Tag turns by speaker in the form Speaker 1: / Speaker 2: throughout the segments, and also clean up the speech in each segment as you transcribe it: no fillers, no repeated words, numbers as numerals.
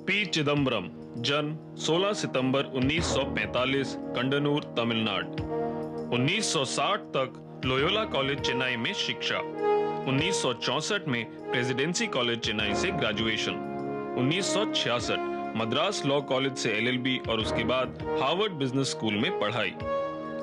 Speaker 1: P Chidambaram, जन्म 16 सितंबर 1945, कंडनूर, तमिलनाडु। 1960 तक Loyola college Chennai में शिक्षा। 1964 में प्रेसिडेंसी कॉलेज चेन्नई से ग्रेजुएशन। 1966 मद्रास लॉ कॉलेज से एलएलबी और उसके बाद हार्वर्ड बिजनेस स्कूल में पढ़ाई।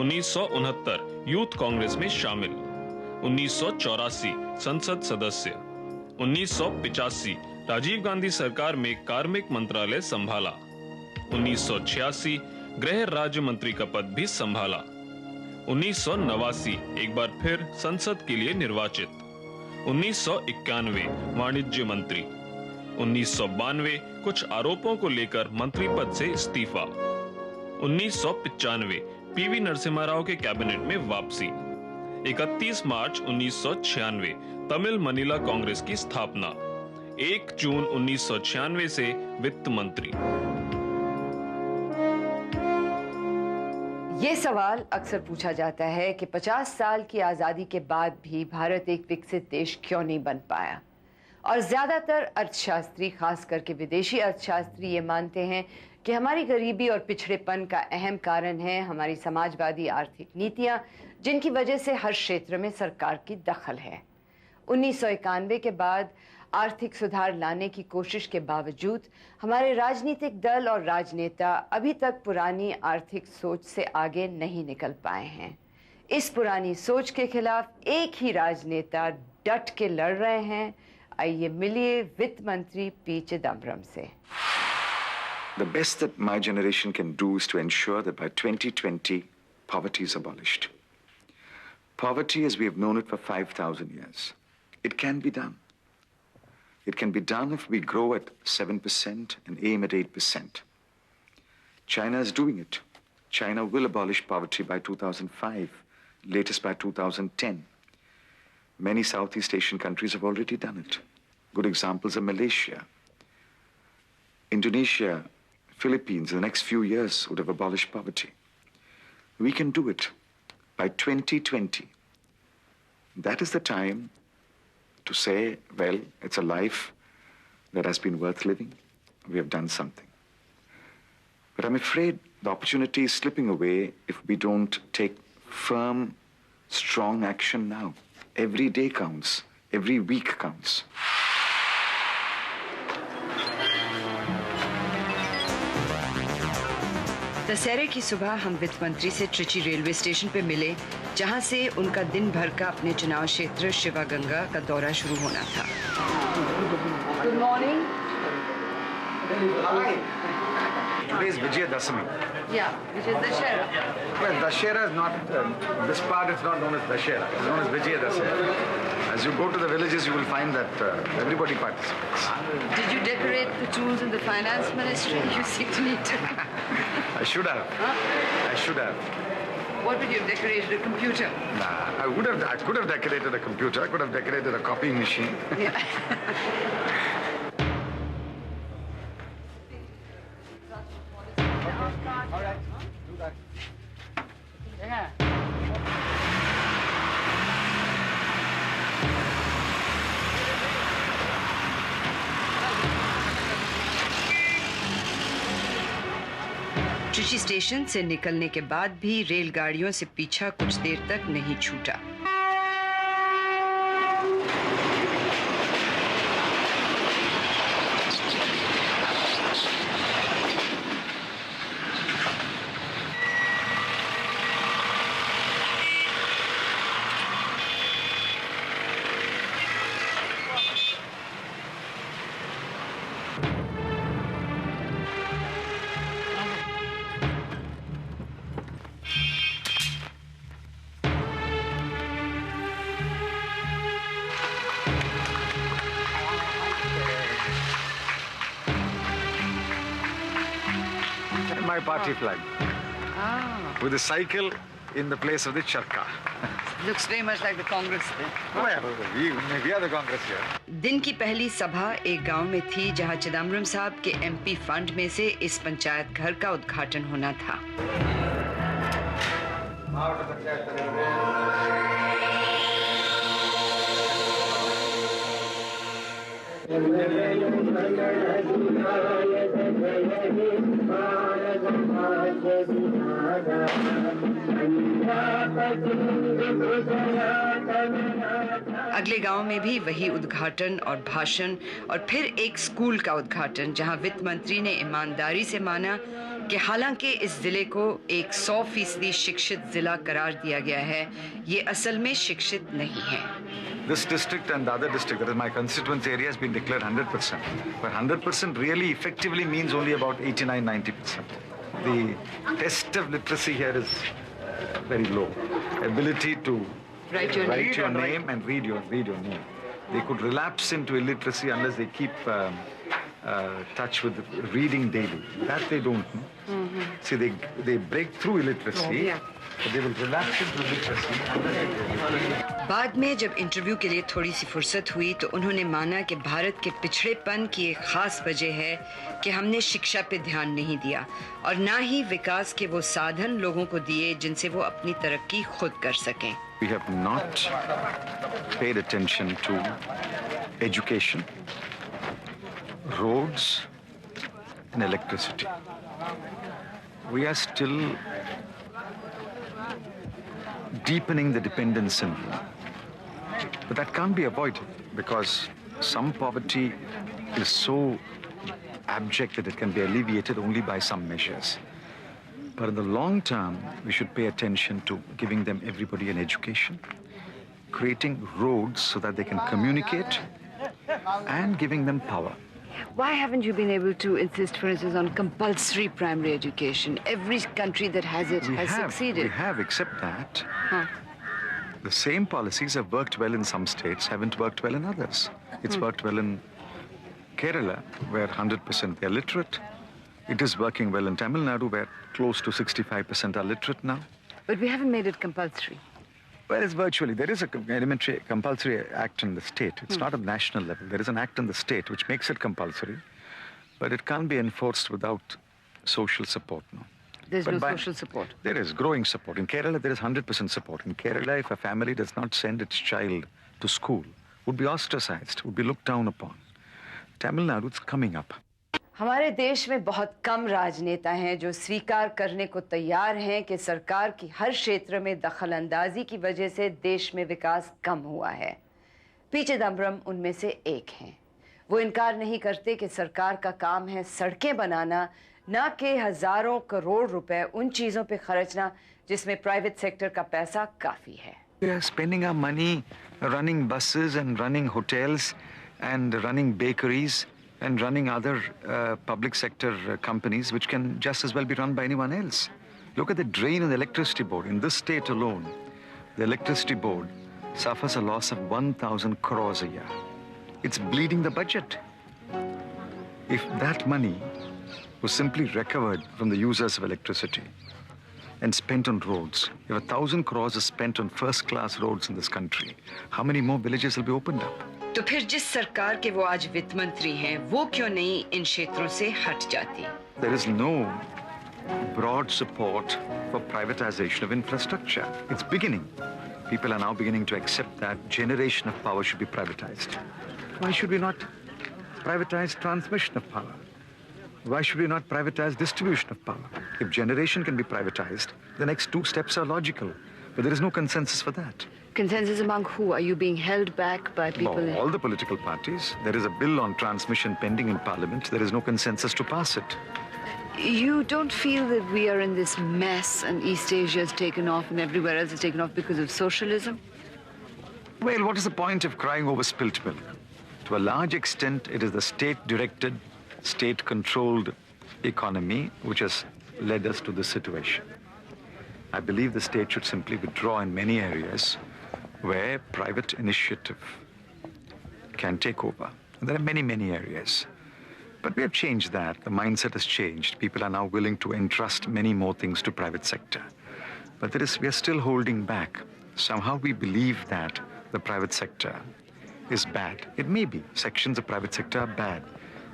Speaker 1: 1969 यूथ कांग्रेस में शामिल। 1984 संसद सदस्य। 1985 राजीव गांधी सरकार में कार्मिक मंत्रालय संभाला। 1986 गृह राज्य मंत्री का पद भी संभाला। 1989 एक बार फिर संसद के लिए निर्वाचित। 1991 वाणिज्य मंत्री। 1992 कुछ आरोपों को लेकर मंत्री पद से इस्तीफा। 1995 पीवी नरसिम्हा राव के कैबिनेट में वापसी। 31 मार्च 1996 तमिल मनीला कांग्रेस की स्थापना। 1 जून 1996 से वित्त मंत्री।
Speaker 2: ये सवाल अक्सर पूछा जाता है कि 50 साल की आजादी के बाद भी भारत एक विकसित देश क्यों नहीं बन पाया। और ज्यादातर अर्थशास्त्री, खास करके विदेशी अर्थशास्त्री, ये मानते हैं कि हमारी गरीबी और पिछड़ेपन का अहम कारण है हमारी समाजवादी आर्थिक नीतियां, जिनकी वजह से हर क्षेत्र में सरकार की दखल है। 1991 के बाद आर्थिक सुधार लाने की कोशिश के बावजूद हमारे राजनीतिक दल और राजनेता अभी तक पुरानी आर्थिक सोच से आगे नहीं निकल पाए हैं। इस पुरानी सोच के खिलाफ एक ही राजनेता डट के लड़ रहे हैं। आइए मिलिए वित्त मंत्री पी चिदम्बरम से।
Speaker 3: The best that my generation can do is to ensure that by 2020, poverty is abolished. Poverty as we have known it for 5,000 years. It can be done. It can be done if we grow at 7% and aim at 8%. China is doing it. China will abolish poverty by 2005, latest by 2010. Many Southeast Asian countries have already done it. Good examples are Malaysia, Indonesia, Philippines. In the next few years would have abolished poverty. We can do it by 2020. That is the time to say, well, it's a life that has been worth living. We have done something. But I'm afraid the opportunity is slipping away if we don't take firm, strong action now. Every day counts. Every week counts.
Speaker 2: दशहरे की सुबह हम वित्त मंत्री से Trichy railway station पे मिले, जहां से उनका दिन भर का अपने चुनाव क्षेत्र शिवागंगा का दौरा शुरू होना था। Good morning.
Speaker 3: Today is Vijayadashami.
Speaker 2: Yeah, which is Dashera.
Speaker 3: Well, Dashera is not, this part is not known as Dashera. It's known as Vijayadashami. As you go to the villages, you will find that everybody participates.
Speaker 2: Did you decorate the tools in the finance ministry? You seem to need to.
Speaker 3: I should have.
Speaker 2: Huh?
Speaker 3: I should have.
Speaker 2: What would you have decorated? A computer?
Speaker 3: Nah, I could have decorated a computer. I could have decorated a copying machine.
Speaker 2: Yeah.
Speaker 3: All right, do that.
Speaker 2: Yeah. Trichy station से निकलने के बाद भी रेलगाड़ियों से पीछा कुछ देर तक नहीं छूटा।
Speaker 3: My party flag.
Speaker 2: Ah.
Speaker 3: With a cycle in the place of the charka.
Speaker 2: Looks very much like the Congress then.
Speaker 3: Well, we are the Congress here.
Speaker 2: दिन की पहली सभा एक गांव में थी, जहां चिदम्बरम साहब के एमपी फंड में से इस पंचायत घर का उद्घाटन होना था। अगले गांव में भी वही उद्घाटन और भाषण और फिर एक स्कूल का उद्घाटन, जहां वित्त मंत्री ने ईमानदारी से माना कि हालांकि इस जिले को एक 100% शिक्षित जिला करार दिया गया है, ये असल में शिक्षित नहीं है।
Speaker 3: This district and the other district, that is my constituency area, has been declared 100%. But 100% really effectively means only about 89-90%. The test of literacy here is very low. Ability to
Speaker 2: Write your
Speaker 3: name and read your name. They could relapse into illiteracy unless they keep touch with reading daily. That they don't know. See, they break through illiteracy, but they will relapse into illiteracy unless they
Speaker 2: बाद में जब interview के लिए थोड़ी सी फुर्सत हुई तो उन्होंने माना कि भारत के पिछड़ेपन की एक खास वजह है कि हमने शिक्षा पे ध्यान नहीं दिया और ना ही विकास के वो साधन लोगों को दिए जिनसे वो अपनी तरक्की खुद कर सकें।
Speaker 3: We have not paid attention to education, roads, and electricity. We are still deepening the dependence syndrome. But that can't be avoided because some poverty is so abject that it can be alleviated only by some measures. But in the long term, we should pay attention to giving them, everybody, an education, creating roads so that they can communicate, and giving them power.
Speaker 2: Why haven't you been able to insist, for instance, on compulsory primary education? Every country that has it has succeeded.
Speaker 3: We have, except that the same policies have worked well in some states, haven't worked well in others. It's worked well in Kerala, where 100% they're literate. It is working well in Tamil Nadu, where close to 65% are literate now.
Speaker 2: But we haven't made it compulsory.
Speaker 3: Well, it's virtually. There is a elementary compulsory act in the state. It's not a national level. There is an act in the state which makes it compulsory, but it can't be enforced without social support. No.
Speaker 2: There's no social support.
Speaker 3: There is growing support. In Kerala, there is 100% support. In Kerala, if a family does not send its child to school, would be ostracized, would be looked down upon. Tamil Nadu, it's coming up.
Speaker 2: हमारे देश में बहुत कम राजनेता हैं जो स्वीकार करने को तैयार हैं कि सरकार की हर क्षेत्र में दखलंदाजी की वजह से देश में विकास कम हुआ है। पी चिदम्बरम उनमें से एक हैं। वो इनकार नहीं करते कि सरकार का काम है सड़कें बनाना, ना कि हजारों करोड़ रुपए उन चीजों पे खर्चना जिसमें प्राइवेट सेक्टर का पैसा काफी है।
Speaker 3: We are spending our money running buses and running hotels and running bakeries and running other public sector companies which can just as well be run by anyone else. Look at the drain on the electricity board. In this state alone, the electricity board suffers a loss of 1,000 crores a year. It's bleeding the budget. If that money was simply recovered from the users of electricity and spent on roads, if 1,000 crores is spent on first-class roads in this country, how many more villages will be opened up?
Speaker 2: तो फिर जिस सरकार के वो आज वित्त मंत्री हैं, वो क्यों नहीं इन क्षेत्रों से हट जाती?
Speaker 3: There is no broad support for privatization of infrastructure. It's beginning. People are now beginning to accept that generation of power should be privatized. Why should we not privatize transmission of power? Why should we not privatize distribution of power? If generation can be privatized, the next two steps are logical. But there is no consensus for that.
Speaker 2: Consensus among who? Are you being held back by people?
Speaker 3: All the political parties. There is a bill on transmission pending in Parliament. There is no consensus to pass it.
Speaker 2: You don't feel that we are in this mess and East Asia is taken off and everywhere else is taken off because of socialism?
Speaker 3: Well, what is the point of crying over spilt milk? To a large extent, it is the state-directed, state-controlled economy which has led us to this situation. I believe the state should simply withdraw in many areas where private initiative can take over. And there are many, many areas. But we have changed that. The mindset has changed. People are now willing to entrust many more things to private sector. But we are still holding back. Somehow we believe that the private sector is bad. It may be. Sections of private sector are bad.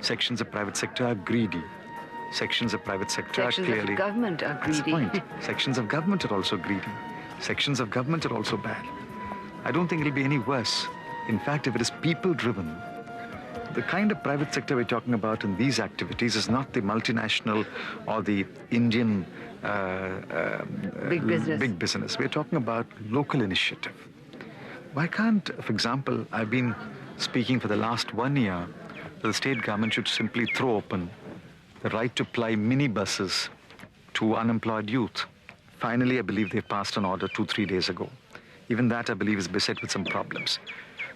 Speaker 3: Sections of private sector are greedy. Sections of private sector are clearly...
Speaker 2: Sections of government are greedy.
Speaker 3: That's the point. Sections of government are also greedy. Sections of government are also bad. I don't think it'll be any worse. In fact, if it is people-driven, the kind of private sector we're talking about in these activities is not the multinational or the Indian big business. We're talking about local initiative. Why can't, for example, I've been speaking for the last 1 year that the state government should simply throw open the right to ply minibuses to unemployed youth. Finally, I believe they passed an order 2-3 days ago. Even that, I believe, is beset with some problems.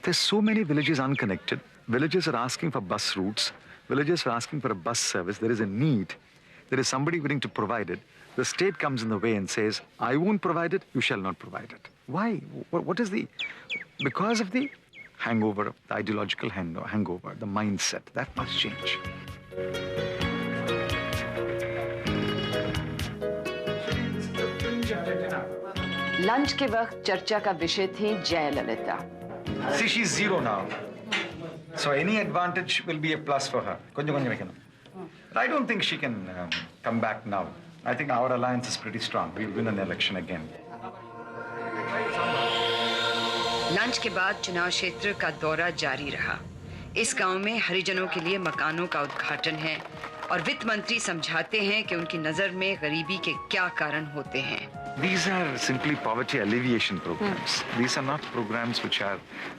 Speaker 3: There's so many villages unconnected. Villages are asking for bus routes. Villages are asking for a bus service. There is a need. There is somebody willing to provide it. The state comes in the way and says, I won't provide it, you shall not provide it. Why? What is the... Because of the hangover, the ideological hangover, the mindset. That must change.
Speaker 2: Lunch के वक्त चर्चा का विषय थी Jayalalithaa.
Speaker 3: See, she's 0 now. So any advantage will be a plus for her. I don't think she can come back now. I think our alliance is pretty strong. We'll win an election again.
Speaker 2: Lunch के बाद चुनाव क्षेत्र का दौरा जारी रहा. इस गांव में हरिजनों के लिए मकानों का उद्घाटन है और वित्त मंत्री समझाते हैं कि उनकी नजर में गरीबी के क्या कारण होते हैं.
Speaker 3: These are simply poverty alleviation programs. These are not programs which are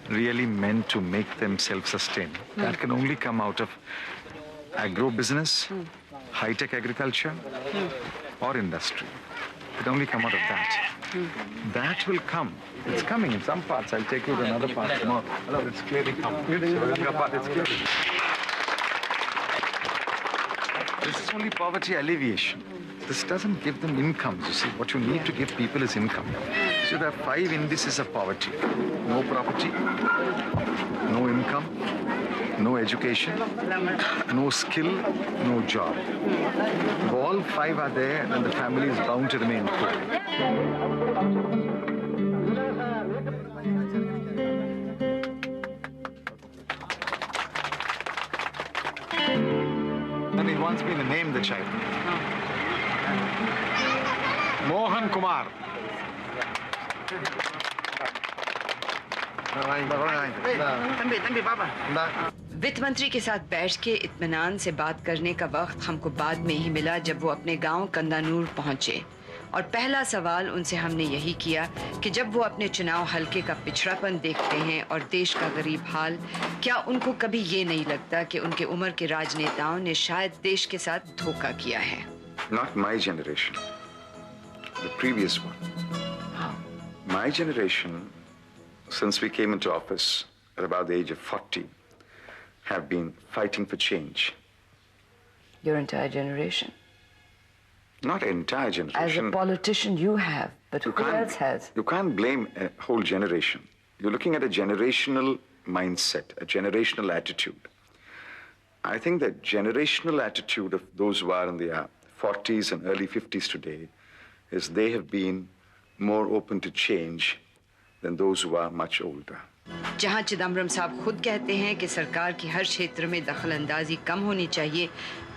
Speaker 3: really meant to make them self-sustained. That can only come out of agro-business, high-tech agriculture, or industry. It can only come out of that. That will come. It's coming in some parts. I'll take you to another part tomorrow. Hello, it's clearly coming. It's clearly. This is only poverty alleviation. This doesn't give them incomes, you see. What you need to give people is income. So there are 5 indices of poverty. No property, no income, no education, no skill, no job. If all 5 are there, then the family is bound to remain poor. And he wants me to name the child. Mohan Kumar.
Speaker 2: वित्त मंत्री के साथ बैठ के इत्मीनान से बात करने का वक्त हमको बाद में ही मिला जब वो अपने गांव कंदानूर पहुंचे और पहला सवाल उनसे हमने यही किया कि जब वो अपने चुनाव हलके का पिछड़ापन देखते हैं और देश का गरीब हाल, क्या उनको कभी ये नहीं लगता कि उनके उम्र के राजनेताओं ने शायद देश के साथ धोखा किया है?
Speaker 3: Not my generation, the previous one. My generation, since we came into office at about the age of 40, have been fighting for change.
Speaker 2: Your entire generation?
Speaker 3: Not entire generation.
Speaker 2: As a politician, you have, but who else has?
Speaker 3: You can't blame a whole generation. You're looking at a generational mindset, a generational attitude. I think the generational attitude of those who are in their 40s and early 50s today is they have been more open to change than those who are much older.
Speaker 2: जहां चिदम्बरम साहब खुद कहते हैं कि सरकार की हर क्षेत्र में दखलंदाजी कम होनी चाहिए,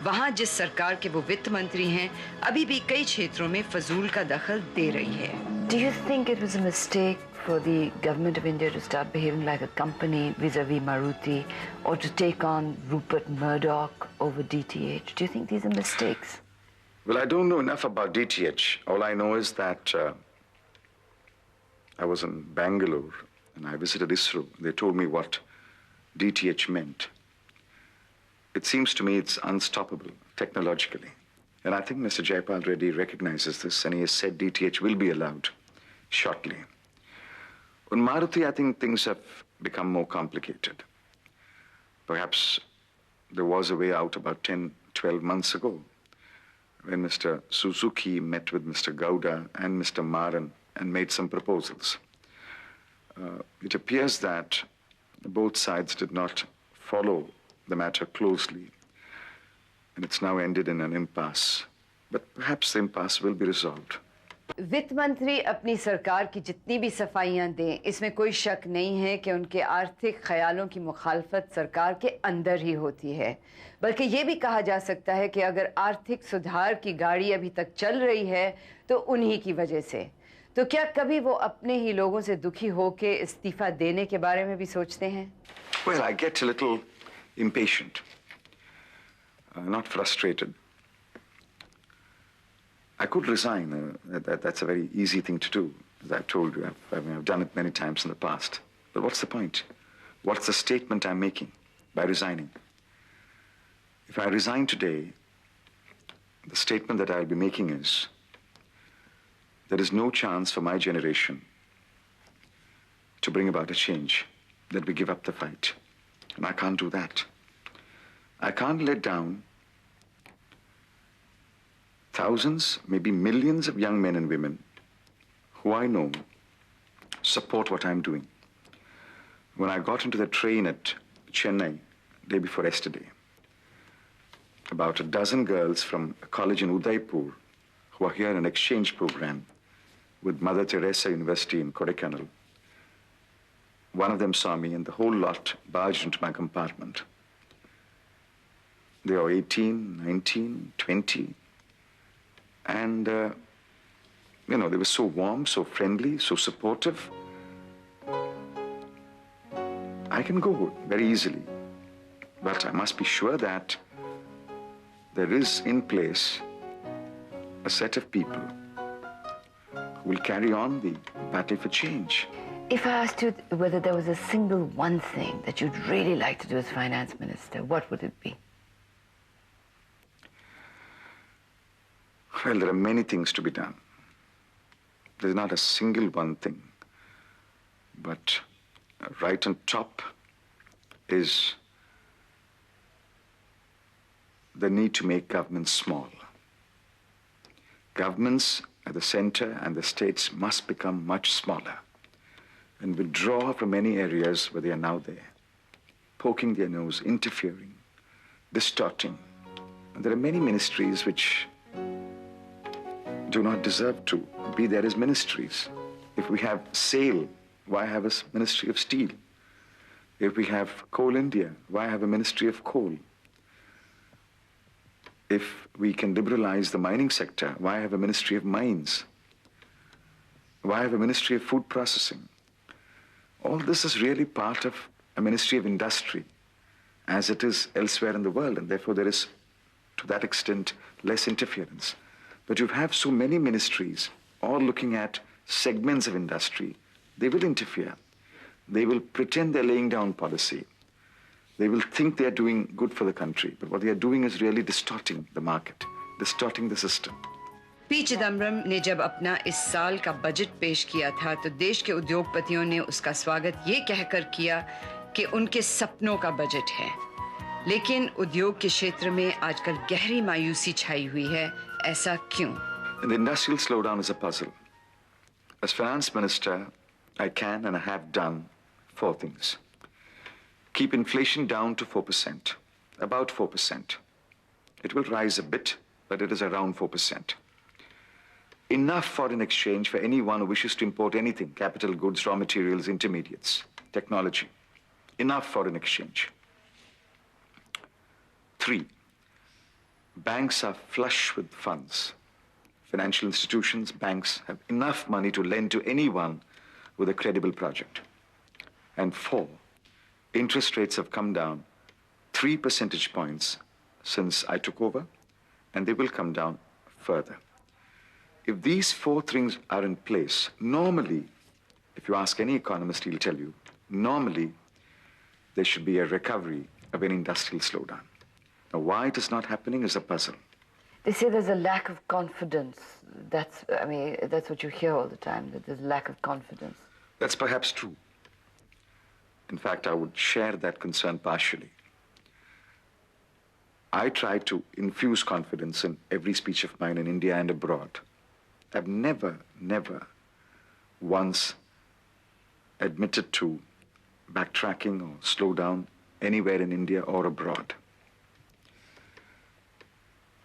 Speaker 2: वहां जिस सरकार के वो वित्त मंत्री हैं, अभी भी कई क्षेत्रों में फजूल का दखल दे रही है. Do you think it was a mistake for the government of India to start behaving like a company vis-a-vis Maruti, or to take on Rupert Murdoch over DTH? Do you think these are mistakes?
Speaker 3: Well, I don't know enough about DTH. All I know is that I was in Bangalore and I visited ISRO. They told me what DTH meant. It seems to me it's unstoppable technologically. And I think Mr. Jaipal Reddy recognizes this, and he has said DTH will be allowed shortly. On Maruti, I think things have become more complicated. Perhaps there was a way out about 10, 12 months ago when Mr. Suzuki met with Mr. Gowda and Mr. Maran and made some proposals. It appears that both sides did not follow the matter closely, and it's now ended in an impasse. But perhaps the impasse will be resolved.
Speaker 2: वित्त मंत्री अपनी सरकार की जितनी भी सफाइयां दें, इसमें कोई शक नहीं है कि उनके आर्थिक ख्यालों की मुखालफत सरकार के अंदर ही होती है. बल्कि ये भी कहा जा सकता है कि अगर आर्थिक सुधार की गाड़ी अभी तक चल रही है तो उन्हीं की वजह से. तो क्या कभी वो अपने ही लोगों से दुखी होके इस्तीफा देने के बारे में भी सोचते हैं?
Speaker 3: Well, I get a little impatient, not frustrated. I could resign. That's a very easy thing to do. As I've told you, I've done it many times in the past. But what's the point? What's the statement I'm making by resigning? If I resign today, the statement that I'll be making is, there is no chance for my generation to bring about a change, that we give up the fight. And I can't do that. I can't let down thousands, maybe millions of young men and women who I know support what I'm doing. When I got into the train at Chennai, day before yesterday, about a dozen girls from a college in Udaipur who are here in an exchange program with Mother Teresa University in Kodaikanal. One of them saw me and the whole lot barged into my compartment. They are 18, 19, 20. And, they were so warm, so friendly, so supportive. I can go very easily, but I must be sure that there is in place a set of people who will carry on the battle for change.
Speaker 2: If I asked you whether there was a single one thing that you'd really like to do as finance minister, what would it be?
Speaker 3: Well, there are many things to be done. There's not a single one thing. But right on top is the need to make governments small. Governments at the center and the states must become much smaller and withdraw from many areas where they are now there, poking their nose, interfering, distorting. And there are many ministries which do not deserve to be there as ministries. If we have SAIL, why have a Ministry of Steel? If we have Coal India, why have a Ministry of Coal? If we can liberalize the mining sector, why have a Ministry of Mines? Why have a Ministry of Food Processing? All this is really part of a Ministry of Industry, as it is elsewhere in the world, and therefore there is, to that extent, less interference. But you have so many ministries, all looking at segments of industry. They will interfere. They will pretend they're laying down policy. They will think they're doing good for the country, but what they are doing is really distorting the market, distorting the system.
Speaker 2: P Chidambaram ने जब अपना इस साल का budget पेश किया था तो देश के उद्योगपतियों ने उसका स्वागत ये कहकर किया कि उनके सपनों का बजट है। लेकिन उद्योग के क्षेत्र में आजकल गहरी मायूसी छाई हुई है। ऐसा क्यों?
Speaker 3: The industrial slowdown is a puzzle. As finance minister, I can and I have done 4 things. Keep inflation down to 4%, about 4%. It will rise a bit, but it is around 4%. Enough foreign exchange for anyone who wishes to import anything, capital goods, raw materials, intermediates, technology. Enough foreign exchange. 3, banks are flush with funds. Financial institutions, banks have enough money to lend to anyone with a credible project. And 4, interest rates have come down 3 percentage points since I took over, and they will come down further. If these 4 things are in place, normally, if you ask any economist, he'll tell you, normally there should be a recovery of an industrial slowdown. Now, why it is not happening is a puzzle.
Speaker 2: They say there's a lack of confidence. That's what you hear all the time, that there's a lack of confidence.
Speaker 3: That's perhaps true. In fact, I would share that concern partially. I try to infuse confidence in every speech of mine in India and abroad. I've never once admitted to backtracking or slow down anywhere in India or abroad.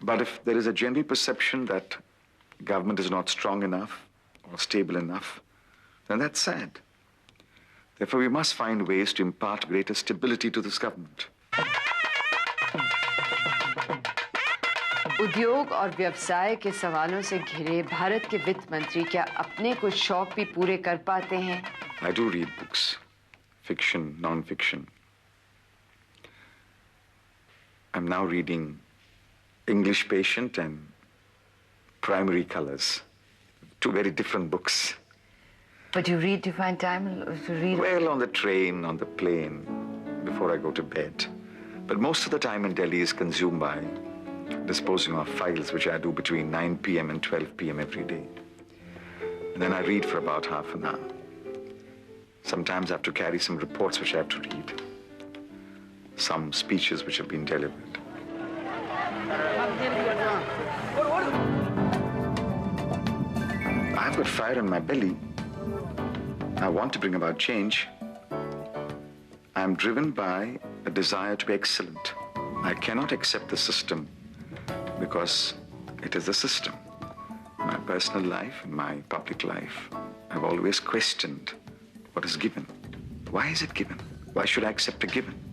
Speaker 3: But if there is a general perception that government is not strong enough or stable enough, then that's sad. Therefore, we must find ways to impart greater stability to this government.
Speaker 2: उद्योग और व्यवसाय के सवालों से घिरे भारत के वित्त मंत्री क्या अपने कुछ शौक भी पूरे कर पाते हैं?
Speaker 3: I do read books, fiction, non-fiction. I'm now reading English Patient and Primary Colors. Two very different books.
Speaker 2: But you read to find time to read?
Speaker 3: Well, on the train, on the plane, before I go to bed. But most of the time in Delhi is consumed by disposing of files, which I do between 9 p.m. and 12 p.m. every day. And then I read for about half an hour. Sometimes I have to carry some reports which I have to read. Some speeches which have been delivered. I've got fire in my belly. I want to bring about change. I'm driven by a desire to be excellent. I cannot accept the system because it is the system. In my personal life, in my public life, I've always questioned what is given. Why is it given? Why should I accept a given?